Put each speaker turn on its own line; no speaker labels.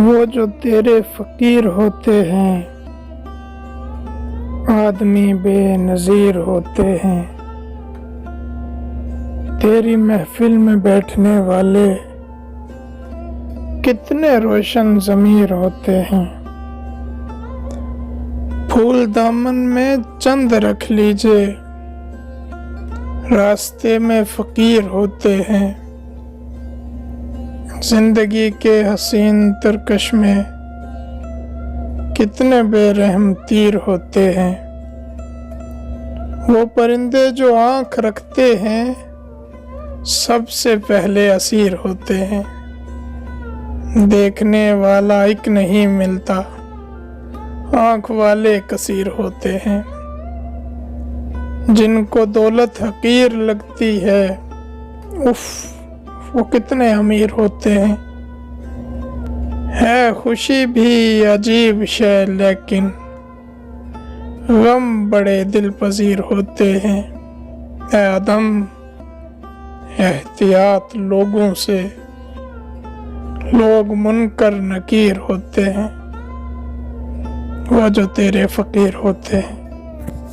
वो जो तेरे फकीर होते हैं, आदमी बेनज़ीर होते हैं। तेरी महफिल में बैठने वाले कितने रोशन ज़मीर होते हैं। फूल दामन में चंद रख लीजिए, रास्ते में फकीर होते हैं। जिंदगी के हसीन तरकश में कितने बेरहम तीर होते हैं। वो परिंदे जो आंख रखते हैं, सबसे पहले असीर होते हैं। देखने वाला एक नहीं मिलता, आंख वाले कसीर होते हैं। जिनको दौलत हकीर लगती है, उफ, वो कितने अमीर होते हैं। है खुशी भी अजीब शय, लेकिन गम बड़े दिल पजीर होते हैं। ऐ आदम, एहतियात लोगों से, लोग मुनकर नकीर होते हैं। वो जो तेरे फकीर होते हैं।